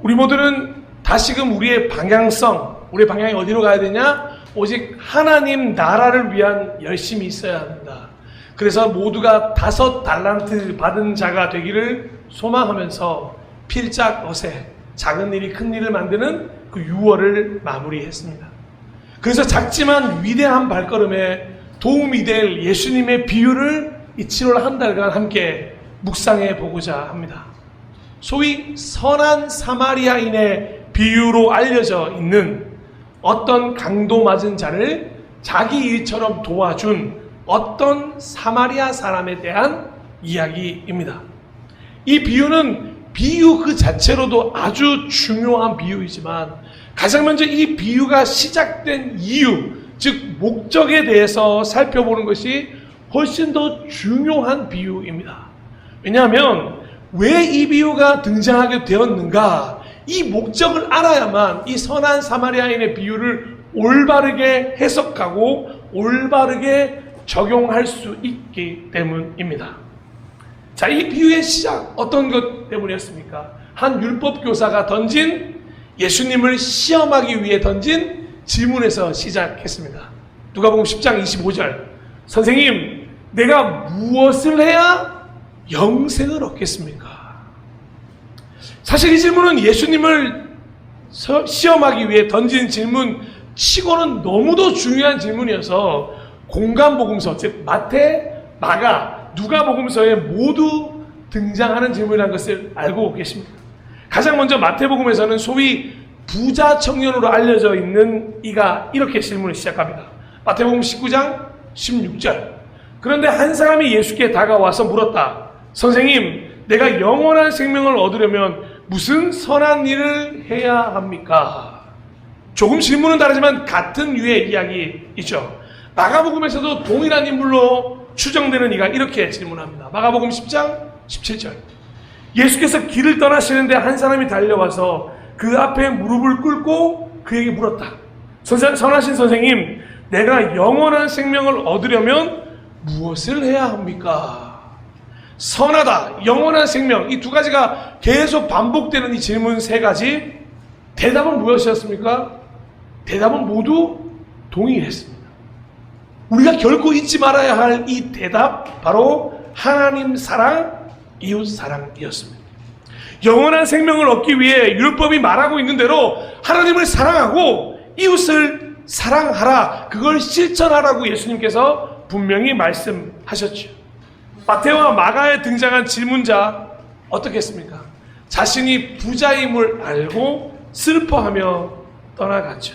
우리 모두는 다시금 우리의 방향이 어디로 가야 되냐? 오직 하나님 나라를 위한 열심이 있어야 한다. 그래서 모두가 5 달란트 받은 자가 되기를 소망하면서 필작 어세, 작은 일이 큰 일을 만드는 그 6월을 마무리했습니다. 그래서 작지만 위대한 발걸음에 도움이 될 예수님의 비유를 이 7월 한 달간 함께 묵상해 보고자 합니다. 소위 선한 사마리아인의 비유로 알려져 있는 어떤 강도 맞은 자를 자기 일처럼 도와준 어떤 사마리아 사람에 대한 이야기입니다. 이 비유는 비유 그 자체로도 아주 중요한 비유이지만 가장 먼저 이 비유가 시작된 이유, 즉 목적에 대해서 살펴보는 것이 훨씬 더 중요한 비유입니다. 왜냐하면 왜 이 비유가 등장하게 되었는가, 이 목적을 알아야만 이 선한 사마리아인의 비유를 올바르게 해석하고 올바르게 적용할 수 있기 때문입니다. 자, 이 비유의 시작 어떤 것 때문이었습니까? 한 율법교사가 던진, 예수님을 시험하기 위해 던진 질문에서 시작했습니다. 누가복음 10장 25절, 선생님, 내가 무엇을 해야 영생을 얻겠습니까? 사실 이 질문은 예수님을 시험하기 위해 던진 질문 치고는 너무도 중요한 질문이어서 공간복음서, 즉 마태, 마가, 누가복음서에 모두 등장하는 질문이라는 것을 알고 계십니다. 가장 먼저 마태복음에서는 소위 부자 청년으로 알려져 있는 이가 이렇게 질문을 시작합니다. 마태복음 19장 16절, 그런데 한 사람이 예수께 다가와서 물었다. 선생님, 내가 영원한 생명을 얻으려면 무슨 선한 일을 해야 합니까? 조금 질문은 다르지만 같은 유의 이야기이죠. 마가복음에서도 동일한 인물로 추정되는 이가 이렇게 질문합니다. 마가복음 10장 17절, 예수께서 길을 떠나시는데 한 사람이 달려와서 그 앞에 무릎을 꿇고 그에게 물었다. 선하신 선생님, 내가 영원한 생명을 얻으려면 무엇을 해야 합니까? 선하다, 영원한 생명, 이 두 가지가 계속 반복되는 이 질문 3가지, 대답은 무엇이었습니까? 대답은 모두 동일했습니다. 우리가 결코 잊지 말아야 할 이 대답, 바로 하나님 사랑, 이웃 사랑이었습니다. 영원한 생명을 얻기 위해 율법이 말하고 있는 대로 하나님을 사랑하고 이웃을 사랑하라, 그걸 실천하라고 예수님께서 분명히 말씀하셨죠. 마태와 마가에 등장한 질문자 어떻게 했습니까? 자신이 부자임을 알고 슬퍼하며 떠나갔죠.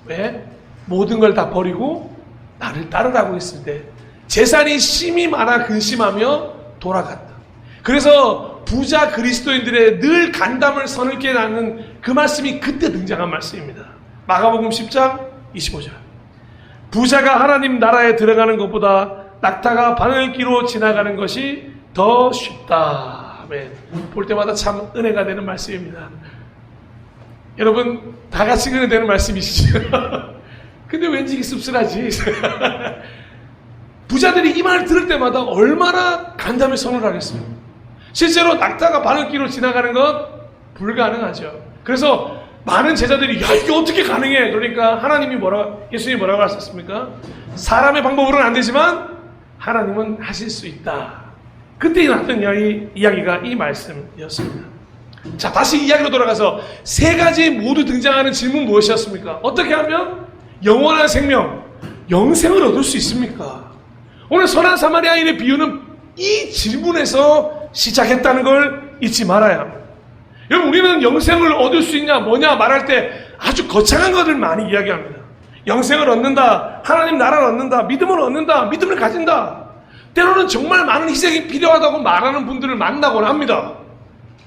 왜? 모든 걸 다 버리고 나를 따르라고 했을 때 재산이 심히 많아 근심하며 돌아갔다. 그래서 부자 그리스도인들의 늘 간담을 서늘게 나는 그 말씀이 그때 등장한 말씀입니다. 마가복음 10장 25절, 부자가 하나님 나라에 들어가는 것보다 낙타가 바늘기로 지나가는 것이 더 쉽다. 아멘. 볼 때마다 참 은혜가 되는 말씀입니다. 여러분 다 같이 은혜 되는 말씀이시죠? 근데 왠지 씁쓸하지. 부자들이 이 말을 들을 때마다 얼마나 간담회 선언을 하겠어요. 실제로 낙타가 바늘기로 지나가는 것 불가능하죠. 그래서 많은 제자들이 야, 이게 어떻게 가능해? 그러니까 예수님이 뭐라고 하셨습니까? 사람의 방법으로는 안 되지만 하나님은 하실 수 있다. 그때 일어났던 이야기가 이 말씀이었습니다. 자, 다시 이야기로 돌아가서 3가지 모두 등장하는 질문 무엇이었습니까? 어떻게 하면 영원한 생명, 영생을 얻을 수 있습니까? 오늘 선한 사마리아인의 비유는 이 질문에서 시작했다는 걸 잊지 말아야 합니다. 여러분, 우리는 영생을 얻을 수 있냐 뭐냐 말할 때 아주 거창한 것을 많이 이야기합니다. 영생을 얻는다, 하나님 나라를 얻는다, 믿음을 얻는다, 믿음을 가진다. 때로는 정말 많은 희생이 필요하다고 말하는 분들을 만나곤 합니다.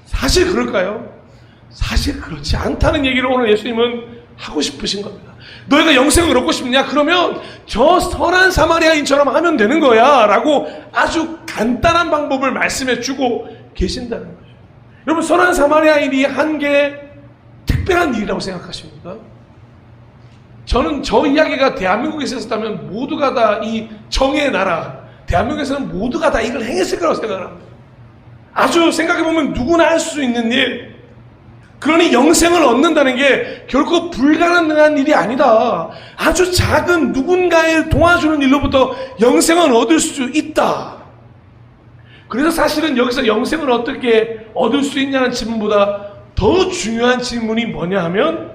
사실 그럴까요? 사실 그렇지 않다는 얘기를 오늘 예수님은 하고 싶으신 겁니다. 너희가 영생을 얻고 싶냐? 그러면 저 선한 사마리아인처럼 하면 되는 거야 라고 아주 간단한 방법을 말씀해 주고 계신다는 거죠. 여러분, 선한 사마리아인이 한 게 특별한 일이라고 생각하십니까? 저는 저 이야기가 대한민국에 있었다면 모두가 다 이 정의 나라, 대한민국에서는 모두가 다 이걸 행했을 거라고 생각을 합니다. 아주 생각해보면 누구나 할 수 있는 일, 그러니 영생을 얻는다는 게 결코 불가능한 일이 아니다. 아주 작은 누군가를 도와주는 일로부터 영생을 얻을 수 있다. 그래서 사실은 여기서 영생을 어떻게 얻을 수 있냐는 질문보다 더 중요한 질문이 뭐냐 하면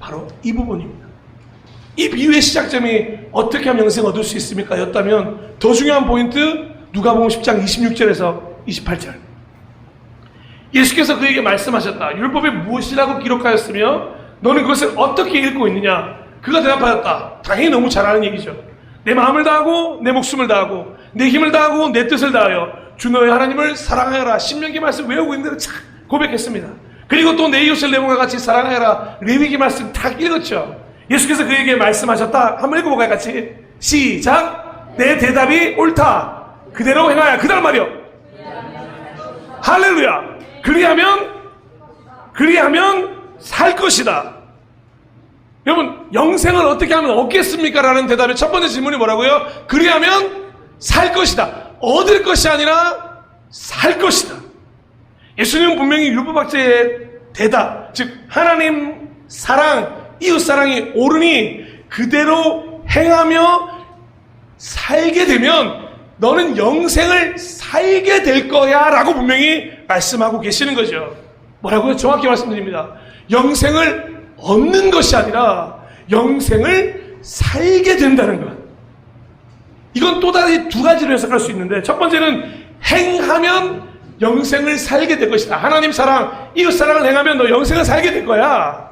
바로 이 부분입니다. 이 비유의 시작점이 어떻게 하면 영생을 얻을 수 있습니까? 였다면 더 중요한 포인트 누가복음 10장 26절에서 28절. 예수께서 그에게 말씀하셨다. 율법에 무엇이라고 기록하였으며 너는 그것을 어떻게 읽고 있느냐? 그가 대답하였다. 당연히 너무 잘 아는 얘기죠. 내 마음을 다하고 내 목숨을 다하고 내 힘을 다하고 내 뜻을 다하여 주 너의 하나님을 사랑하여라. 신명기 말씀 외우고 있는 대로 착 고백했습니다. 그리고 또 내 이웃을 내 몸과 같이 사랑하여라. 레위기 말씀 탁 읽었죠. 예수께서 그에게 말씀하셨다. 한번 읽어볼까요? 같이 시작. 내 대답이 옳다. 그대로 행하여. 그 다음 말이요. 할렐루야. 그리하면 살 것이다. 여러분, 영생을 어떻게 하면 얻겠습니까? 라는 대답의 첫 번째 질문이 뭐라고요? 그리하면 살 것이다. 얻을 것이 아니라 살 것이다. 예수님은 분명히 율법학자의 대답, 즉 하나님 사랑, 이웃 사랑이 옳으니 그대로 행하며 살게 되면 너는 영생을 살게 될 거야 라고 분명히 말씀하고 계시는 거죠. 뭐라고요? 정확히 말씀드립니다. 영생을 얻는 것이 아니라 영생을 살게 된다는 것. 이건 또다시 두 가지로 해석할 수 있는데, 첫 번째는 행하면 영생을 살게 될 것이다. 하나님 사랑, 이웃 사랑을 행하면 너 영생을 살게 될 거야.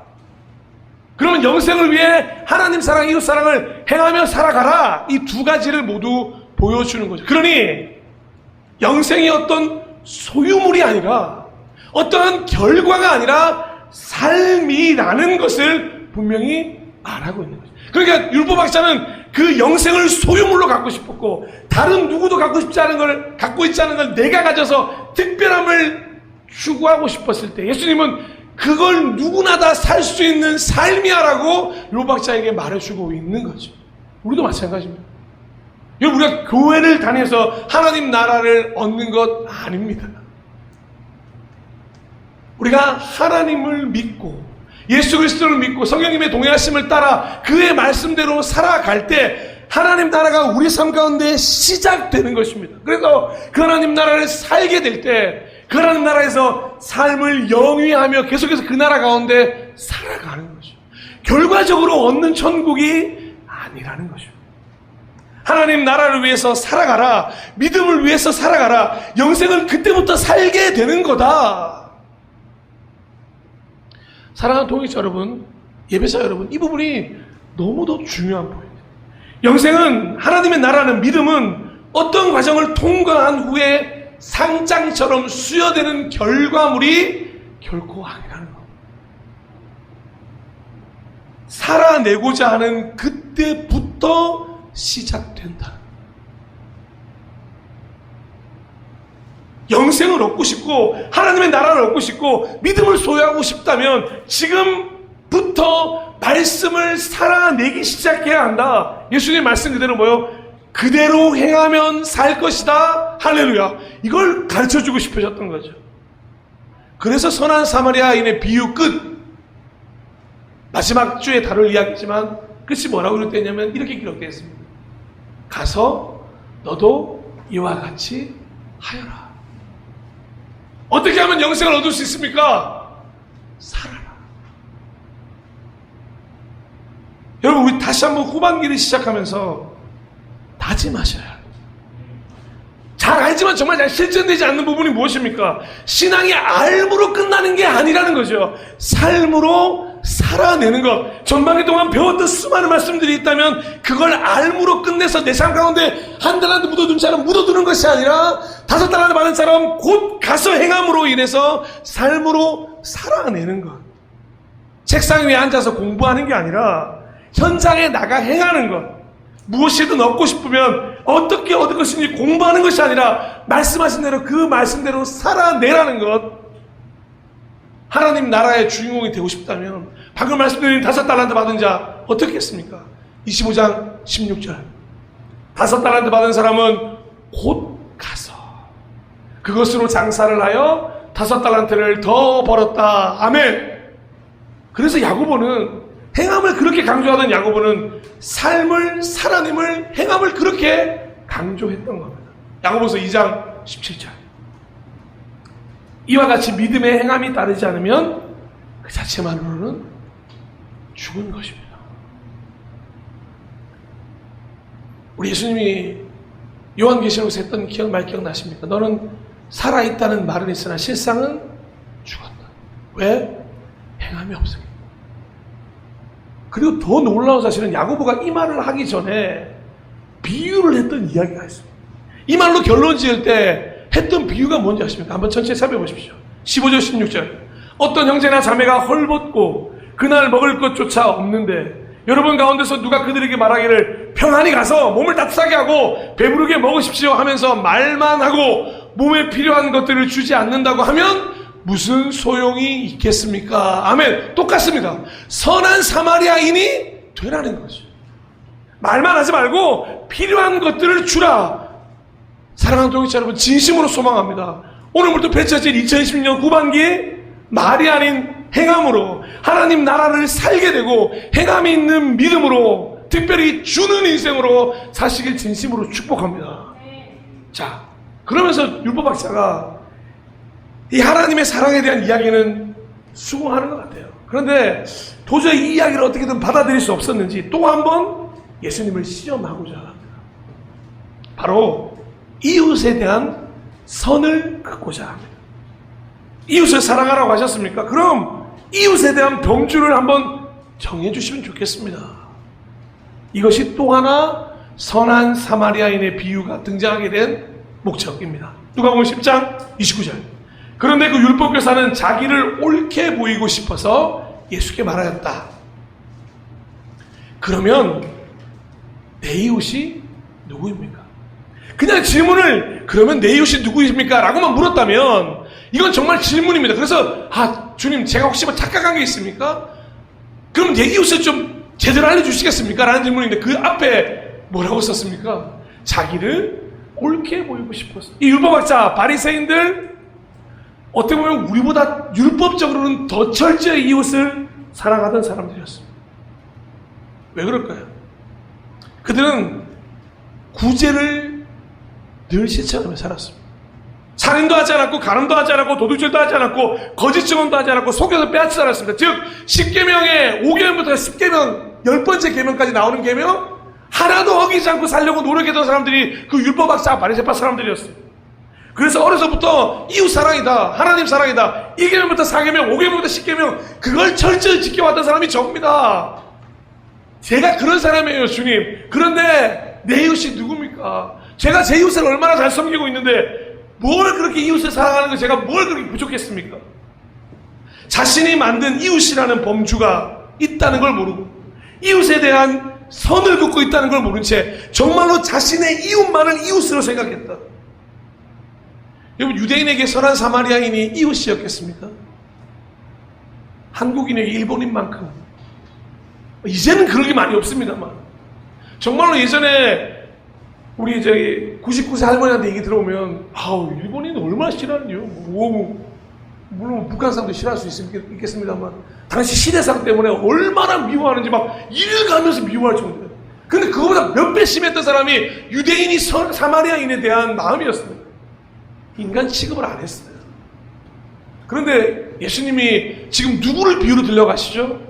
그러면 영생을 위해 하나님 사랑, 이웃 사랑을 행하며 살아가라. 이 두 가지를 모두 보여주는 거죠. 그러니 영생이 어떤 소유물이 아니라 어떠한 결과가 아니라 삶이라는 것을 분명히 말하고 있는 거죠. 그러니까 율법학자는 그 영생을 소유물로 갖고 싶었고 다른 누구도 갖고 싶지 않은 걸, 갖고 있지 않은 걸 내가 가져서 특별함을 추구하고 싶었을 때 예수님은 그걸 누구나 다 살 수 있는 삶이야 라고 율법학자에게 말해주고 있는 거죠. 우리도 마찬가지입니다. 우리가 교회를 다녀서 하나님 나라를 얻는 것 아닙니다. 우리가 하나님을 믿고 예수 그리스도를 믿고 성령님의 동행하심을 따라 그의 말씀대로 살아갈 때 하나님 나라가 우리 삶 가운데 시작되는 것입니다. 그래서 그 하나님 나라를 살게 될 때 그 하나님 나라에서 삶을 영위하며 계속해서 그 나라 가운데 살아가는 거죠. 결과적으로 얻는 천국이 아니라는 거죠. 하나님 나라를 위해서 살아가라. 믿음을 위해서 살아가라. 영생을 그때부터 살게 되는 거다. 사랑하는 동역자 여러분, 예배자 여러분, 이 부분이 너무도 중요한 포인트예요. 영생은, 하나님의 나라는, 믿음은 어떤 과정을 통과한 후에 상장처럼 수여되는 결과물이 결코 아니라는 겁니다. 살아내고자 하는 그때부터 시작된다. 영생을 얻고 싶고 하나님의 나라를 얻고 싶고 믿음을 소유하고 싶다면 지금부터 말씀을 살아내기 시작해야 한다. 예수님 말씀 그대로 뭐요? 그대로 행하면 살 것이다. 할렐루야. 이걸 가르쳐주고 싶으셨던 거죠. 그래서 선한 사마리아인의 비유 끝, 마지막 주에 다룰 이야기지만 끝이 뭐라고 기록되냐면 이렇게 기록되어 있습니다. 가서 너도 이와 같이 하여라. 어떻게 하면 영생을 얻을 수 있습니까? 살아라. 여러분, 우리 다시 한번 후반기를 시작하면서 다짐하셔야 합니다. 잘 알지만 정말 잘 실천되지 않는 부분이 무엇입니까? 신앙이 알므로 끝나는 게 아니라는 거죠. 삶으로 살아내는 것. 전반기 동안 배웠던 수많은 말씀들이 있다면 그걸 알므로 끝내서 내 삶 가운데 한 달한테 묻어둔 사람 묻어두는 것이 아니라 5달한테 받은 사람 곧 가서 행함으로 인해서 삶으로 살아내는 것. 책상 위에 앉아서 공부하는 게 아니라 현장에 나가 행하는 것. 무엇이든 얻고 싶으면 어떻게 얻을 것인지 공부하는 것이 아니라 말씀하신 대로 그 말씀대로 살아내라는 것. 하나님 나라의 주인공이 되고 싶다면 방금 말씀드린 5달란트 받은 자 어떻게 했습니까? 25장 16절 5달란트 받은 사람은 곧 가서 그것으로 장사를 하여 5달란트를 더 벌었다. 아멘. 그래서 야고보는 행함을 그렇게 강조하던 야고보는 삶을, 하나님을, 행함을 그렇게 강조했던 겁니다. 야고보서 2장 17절. 이와 같이 믿음의 행함이 따르지 않으면 그 자체만으로는 죽은 것입니다. 우리 예수님이 요한계시록에서 했던 말 기억나십니까? 너는 살아있다는 말은 있으나 실상은 죽었다. 왜? 행함이 없으니까. 그리고 더 놀라운 사실은 야고보가 이 말을 하기 전에 비유를 했던 이야기가 있습니다. 이 말로 결론 지을 때 했던 비유가 뭔지 아십니까? 한번 전체 살펴보십시오. 15절 16절. 어떤 형제나 자매가 헐벗고 그날 먹을 것조차 없는데 여러분 가운데서 누가 그들에게 말하기를 평안히 가서 몸을 따뜻하게 하고 배부르게 먹으십시오 하면서 말만 하고 몸에 필요한 것들을 주지 않는다고 하면 무슨 소용이 있겠습니까? 아멘. 똑같습니다. 선한 사마리아인이 되라는 거죠. 말만 하지 말고 필요한 것들을 주라. 사랑하는 동역자 여러분, 진심으로 소망합니다. 오늘부터 펼쳐질 2020년 후반기에 말이 아닌 행함으로 하나님 나라를 살게 되고 행함이 있는 믿음으로 특별히 주는 인생으로 사시길 진심으로 축복합니다. 자, 그러면서 율법학자가 이 하나님의 사랑에 대한 이야기는 수긍하는 것 같아요. 그런데 도저히 이 이야기를 어떻게든 받아들일 수 없었는지 또 한 번 예수님을 시험하고자 합니다. 바로 이웃에 대한 선을 긋고자 합니다. 이웃을 사랑하라고 하셨습니까? 그럼 이웃에 대한 범주를 한번 정해주시면 좋겠습니다. 이것이 또 하나 선한 사마리아인의 비유가 등장하게 된 목적입니다. 누가복음 10장 29절. 그런데 그 율법교사는 자기를 옳게 보이고 싶어서 예수께 말하였다. 그러면 내 이웃이 누구입니까? 그냥 질문을 그러면 내 이웃이 누구입니까? 라고만 물었다면 이건 정말 질문입니다. 그래서 주님 제가 혹시 뭐 착각한 게 있습니까? 그럼 내 이웃을 좀 제대로 알려주시겠습니까? 라는 질문인데 그 앞에 뭐라고 썼습니까? 자기를 옳게 보이고 싶어서. 이 율법학자 바리새인들 어떻게 보면 우리보다 율법적으로는 더 철저히 이웃을 사랑하던 사람들이었습니다. 왜 그럴까요? 그들은 구제를 늘 실천하며 살았습니다. 살인도 하지 않았고 가늠도 하지 않았고 도둑질도 하지 않았고 거짓 증언도 하지 않았고 속여서 빼앗지 않았습니다. 즉 10계명의 5계명부터 10계명 10번째 계명까지 나오는 계명 하나도 어기지 않고 살려고 노력했던 사람들이 그 율법학자 바리새파 사람들이었습니다. 그래서 어려서부터 이웃 사랑이다, 하나님 사랑이다, 1계명부터 4계명, 5계명부터 10계명 그걸 철저히 지켜왔던 사람이 저입니다. 제가 그런 사람이에요, 주님. 그런데 내 이웃이 누굽니까? 제가 제 이웃을 얼마나 잘 섬기고 있는데 뭘 그렇게 이웃을 사랑하는 거 제가 뭘 그렇게 부족했습니까? 자신이 만든 이웃이라는 범주가 있다는 걸 모르고 이웃에 대한 선을 긋고 있다는 걸 모른 채 정말로 자신의 이웃만을 이웃으로 생각했다. 여러분, 유대인에게 선한 사마리아인이 이웃이었겠습니까? 한국인에게 일본인만큼. 이제는 그런 게 많이 없습니다만 정말로 예전에 우리 99세 할머니한테 얘기 들어오면 일본인 얼마나 싫어하는지요. 물론 북한 사람도 싫어할 수 있겠습니다만 당시 시대상 때문에 얼마나 미워하는지 막 이를 가면서 미워할 정도예요. 근데 그거보다 몇 배 심했던 사람이 유대인이 사마리아인에 대한 마음이었습니다. 인간 취급을 안 했어요. 그런데 예수님이 지금 누구를 비유로 들려가시죠?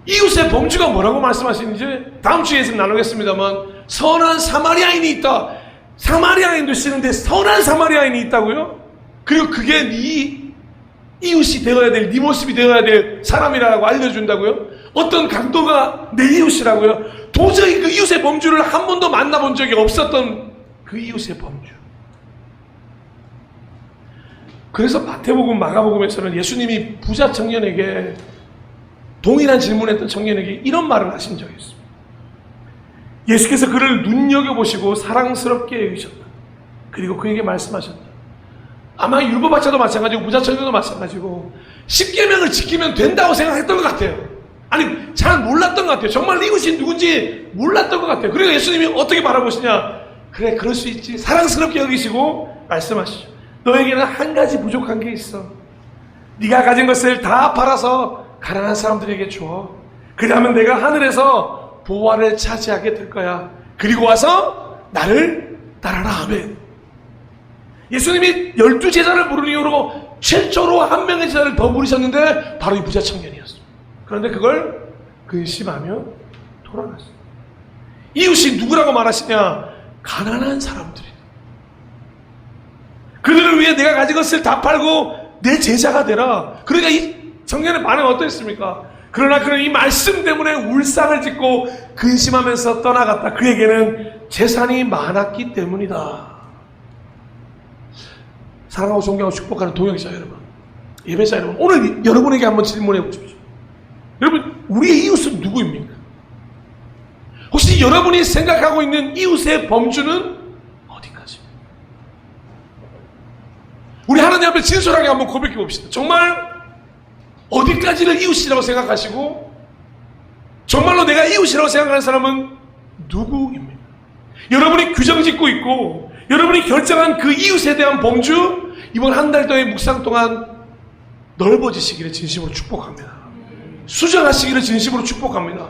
이웃의 범주가 뭐라고 말씀하시는지 다음 주에 나누겠습니다만 선한 사마리아인이 있다. 사마리아인도 쓰는데 선한 사마리아인이 있다고요? 그리고 그게 네 이웃이 되어야 될, 네 모습이 되어야 될 사람이라고 알려준다고요? 어떤 강도가 내 이웃이라고요? 도저히 그 이웃의 범주를 한 번도 만나본 적이 없었던 그 이웃의 범주. 그래서 마태복음, 마가복음에서는 예수님이 부자 청년에게 동일한 질문했던 청년에게 이런 말을 하신 적이 있습니다. 예수께서 그를 눈여겨보시고 사랑스럽게 여기셨다. 그리고 그에게 말씀하셨다. 아마 율법학자도 마찬가지고 부자 청년도 마찬가지고 10계명을 지키면 된다고 생각했던 것 같아요. 아니 잘 몰랐던 것 같아요. 정말 이웃이 누군지 몰랐던 것 같아요. 그리고 예수님이 어떻게 바라보시냐. 그래 그럴 수 있지. 사랑스럽게 여기시고 말씀하시죠. 너에게는 한 가지 부족한 게 있어. 네가 가진 것을 다 팔아서 가난한 사람들에게 줘. 그러면 내가 하늘에서 보화를 차지하게 될 거야. 그리고 와서 나를 따라라. 아멘. 예수님이 12제자를 부른 이후로 최초로 한 명의 제자를 더 부르셨는데 바로 이 부자 청년이었어요. 그런데 그걸 근심하며 돌아갔어요. 이웃이 누구라고 말하시냐? 가난한 사람들이. 그들을 위해 내가 가진 것을 다 팔고 내 제자가 되라. 그러니까 이 청년의 반응은 어떠했습니까? 그러나 그는 이 말씀 때문에 울상을 짓고 근심하면서 떠나갔다. 그에게는 재산이 많았기 때문이다. 사랑하고 존경하고 축복하는 동역자 여러분, 예배자 여러분, 오늘 여러분에게 한번 질문해 보십시오. 여러분, 우리의 이웃은 누구입니까? 혹시 여러분이 생각하고 있는 이웃의 범주는 어디까지? 우리 하나님 앞에 진솔하게 한번 고백해 봅시다. 정말 어디까지를 이웃이라고 생각하시고 정말로 내가 이웃이라고 생각하는 사람은 누구입니까? 여러분이 규정 짓고 있고 여러분이 결정한 그 이웃에 대한 범주, 이번 한 달 동안의 묵상 동안 넓어지시기를 진심으로 축복합니다. 수정하시기를 진심으로 축복합니다.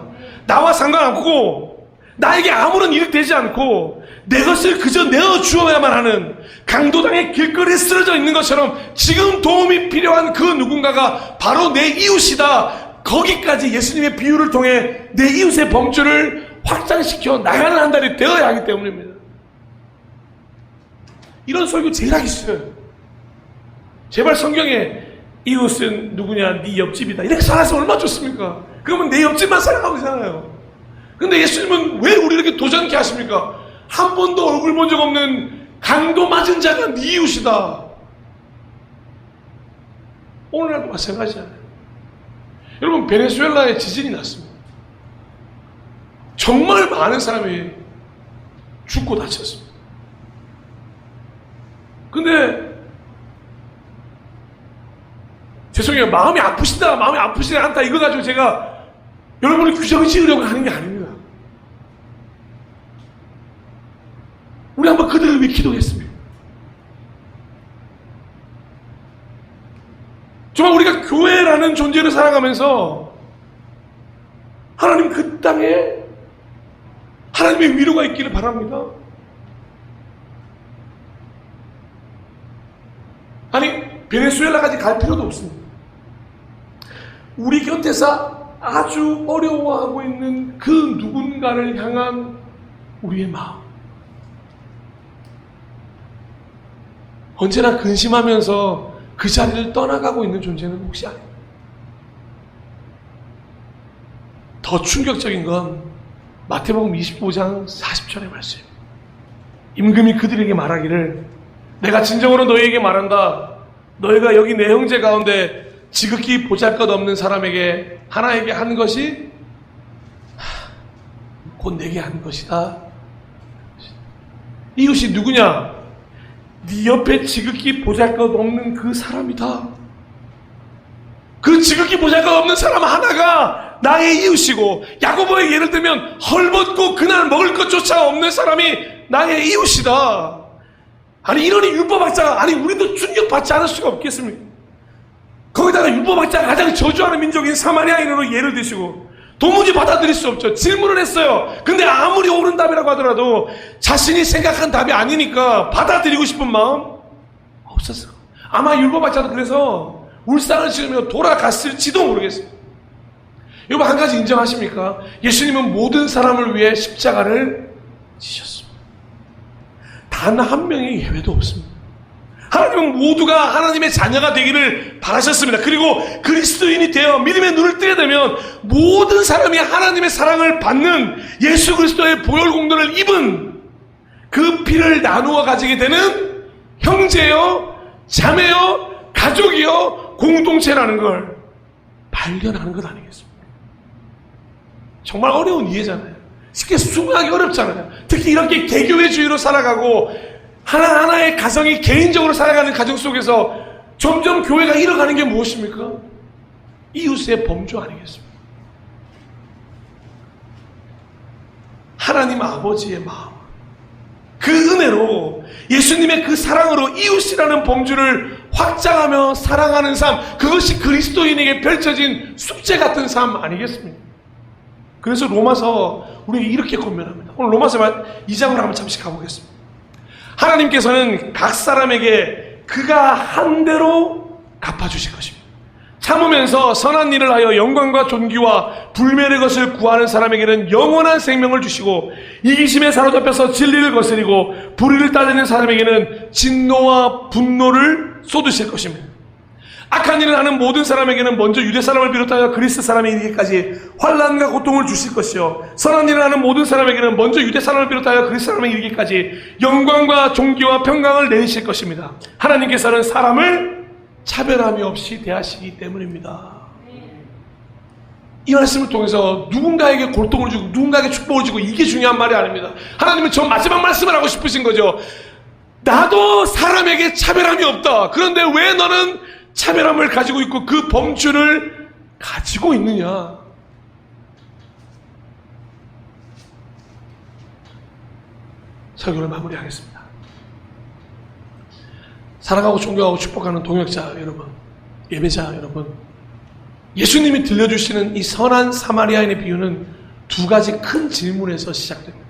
나와 상관없고 나에게 아무런 일이 되지 않고 내 것을 그저 내어주어야만 하는 강도당의 길거리에 쓰러져 있는 것처럼 지금 도움이 필요한 그 누군가가 바로 내 이웃이다. 거기까지 예수님의 비유를 통해 내 이웃의 범주를 확장시켜 나가는 한 달이 되어야 하기 때문입니다. 이런 설교 제일 하기 싫어요. 제발 성경에 이웃은 누구냐? 네 옆집이다. 이렇게 살아서 얼마나 좋습니까? 그러면 내 옆집만 살아가고 있잖아요. 근데 예수님은 왜 우리 이렇게 도전케 하십니까? 한 번도 얼굴 본 적 없는 강도 맞은 자가 네 이웃이다. 오늘날도 마찬가지잖아요. 여러분, 베네수엘라에 지진이 났습니다. 정말 많은 사람이 죽고 다쳤습니다. 근데 죄송해요. 마음이 아프시다 않다 이거 가지고 제가 여러분을 규정을 지으려고 하는 게 아닙니다. 우리 한번 그들을 위해 기도했습니다. 정말 우리가 교회라는 존재를 살아가면서 하나님 그 땅에 하나님의 위로가 있기를 바랍니다. 아니, 베네수엘라까지 갈 필요도 없습니다. 우리 곁에서 아주 어려워하고 있는 그 누군가를 향한 우리의 마음, 언제나 근심하면서 그 자리를 떠나가고 있는 존재는 혹시 아닙니까? 더 충격적인 건 마태복음 25장 40절의 말씀. 임금이 그들에게 말하기를 내가 진정으로 너희에게 말한다. 너희가 여기 내 형제 가운데 지극히 보잘것없는 사람에게 하나에게 한 것이 곧 내게 한 것이다. 이웃이 누구냐? 네 옆에 지극히 보잘것없는 그 사람이다. 그 지극히 보잘것없는 사람 하나가 나의 이웃이고, 야고보의 예를 들면 헐벗고 그날 먹을 것조차 없는 사람이 나의 이웃이다. 아니, 이러니 율법학자가, 아니 우리도 충격받지 않을 수가 없겠습니까? 거기다가 율법학자가 가장 저주하는 민족인 사마리아인으로 예를 드시고 도무지 받아들일 수 없죠. 질문을 했어요. 근데 아무리 옳은 답이라고 하더라도 자신이 생각한 답이 아니니까 받아들이고 싶은 마음 없었어요. 아마 율법학자도 그래서 울상을 지르며 돌아갔을지도 모르겠어요. 여러분, 한 가지 인정하십니까? 예수님은 모든 사람을 위해 십자가를 지셨습니다. 단 한 명의 예외도 없습니다. 하나님은 모두가 하나님의 자녀가 되기를 바라셨습니다. 그리고 그리스도인이 되어 믿음의 눈을 뜨게 되면 모든 사람이 하나님의 사랑을 받는 예수 그리스도의 보혈 공로를 입은 그 피를 나누어 가지게 되는 형제요, 자매요, 가족이요, 공동체라는 걸 발견하는 것 아니겠습니까? 정말 어려운 이해잖아요. 쉽게 수긍하기 어렵잖아요. 특히 이렇게 개교회주의로 살아가고 하나하나의 가정이 개인적으로 살아가는 가정 속에서 점점 교회가 잃어가는 게 무엇입니까? 이웃의 범주 아니겠습니까? 하나님 아버지의 마음, 그 은혜로 예수님의 그 사랑으로 이웃이라는 범주를 확장하며 사랑하는 삶, 그것이 그리스도인에게 펼쳐진 숙제 같은 삶 아니겠습니까? 그래서 로마서 우리가 이렇게 권면합니다. 오늘 로마서 2장으로 한번 잠시 가보겠습니다. 하나님께서는 각 사람에게 그가 한 대로 갚아주실 것입니다. 참으면서 선한 일을 하여 영광과 존귀와 불멸의 것을 구하는 사람에게는 영원한 생명을 주시고, 이기심에 사로잡혀서 진리를 거스리고 불의를 따지는 사람에게는 진노와 분노를 쏟으실 것입니다. 악한 일을 하는 모든 사람에게는 먼저 유대 사람을 비롯하여 그리스 사람에 이르기까지 환난과 고통을 주실 것이요, 선한 일을 하는 모든 사람에게는 먼저 유대 사람을 비롯하여 그리스 사람에 이르기까지 영광과 존귀와 평강을 내리실 것입니다. 하나님께서는 사람을 차별함이 없이 대하시기 때문입니다. 이 말씀을 통해서 누군가에게 고통을 주고 누군가에게 축복을 주고, 이게 중요한 말이 아닙니다. 하나님은 저 마지막 말씀을 하고 싶으신 거죠. 나도 사람에게 차별함이 없다. 그런데 왜 너는 차별함을 가지고 있고 그 범주를 가지고 있느냐? 설교를 마무리하겠습니다. 사랑하고 존경하고 축복하는 동역자 여러분, 예배자 여러분, 예수님이 들려주시는 이 선한 사마리아인의 비유는 두 가지 큰 질문에서 시작됩니다.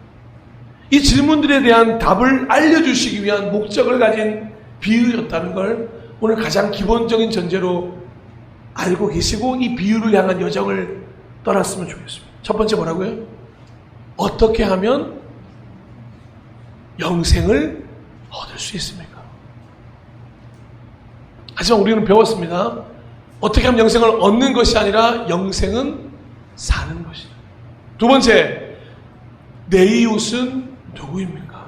이 질문들에 대한 답을 알려주시기 위한 목적을 가진 비유였다는 걸 오늘 가장 기본적인 전제로 알고 계시고, 이 비유를 향한 여정을 떠났으면 좋겠습니다. 첫 번째 뭐라고요? 어떻게 하면 영생을 얻을 수 있습니까? 하지만 우리는 배웠습니다. 어떻게 하면 영생을 얻는 것이 아니라 영생은 사는 것이다. 두 번째, 내 이웃은 누구입니까?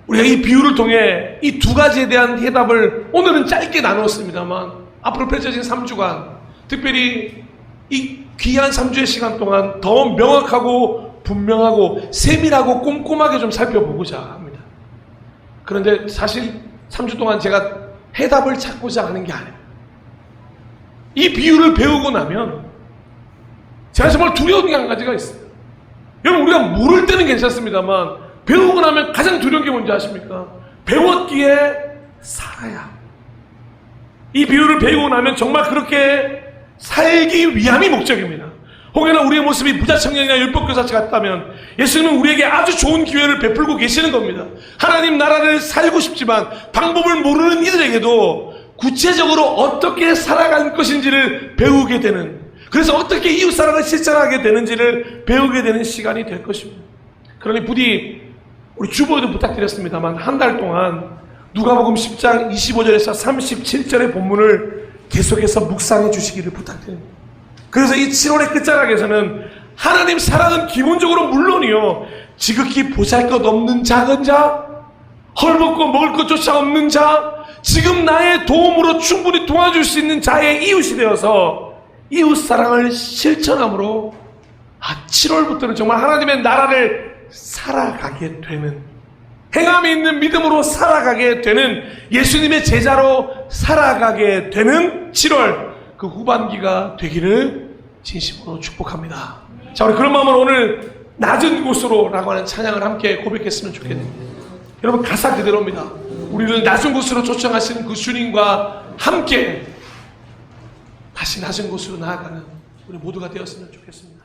우리가 이 비유를 통해 이 두 가지에 대한 해답을 오늘은 짧게 나누었습니다만, 앞으로 펼쳐진 3주간, 특별히 이 귀한 3주의 시간 동안 더 명확하고 분명하고 세밀하고 꼼꼼하게 좀 살펴보고자 합니다. 그런데 사실 3주 동안 제가 해답을 찾고자 하는 게 아니에요. 이 비유를 배우고 나면 제가 정말 두려운 게 한 가지가 있어요. 여러분, 우리가 모를 때는 괜찮습니다만 배우고 나면 가장 두려운 게 뭔지 아십니까? 배웠기에 살아야. 이 비유를 배우고 나면 정말 그렇게 살기 위함이 목적입니다. 혹여나 우리의 모습이 부자청년이나 율법교사같이 같다면 예수님은 우리에게 아주 좋은 기회를 베풀고 계시는 겁니다. 하나님 나라를 살고 싶지만 방법을 모르는 이들에게도 구체적으로 어떻게 살아갈 것인지를 배우게 되는, 그래서 어떻게 이웃사랑을 실천하게 되는지를 배우게 되는 시간이 될 것입니다. 그러니 부디 우리 주보에도 부탁드렸습니다만 한 달 동안 누가복음 10장 25절에서 37절의 본문을 계속해서 묵상해 주시기를 부탁드립니다. 그래서 이 7월의 끝자락에서는 하나님 사랑은 기본적으로 물론이요, 지극히 보잘것없는 작은 자, 헐벗고 먹을 것조차 없는 자, 지금 나의 도움으로 충분히 도와줄 수 있는 자의 이웃이 되어서 이웃사랑을 실천함으로 7월부터는 정말 하나님의 나라를 살아가게 되는, 행함이 있는 믿음으로 살아가게 되는, 예수님의 제자로 살아가게 되는 7월 그 후반기가 되기를 진심으로 축복합니다. 자, 우리 그런 마음으로 오늘 낮은 곳으로 라고 하는 찬양을 함께 고백했으면 좋겠는데, 여러분 가사 그대로입니다. 우리를 낮은 곳으로 초청하시는 그 주님과 함께 다시 낮은 곳으로 나아가는 우리 모두가 되었으면 좋겠습니다.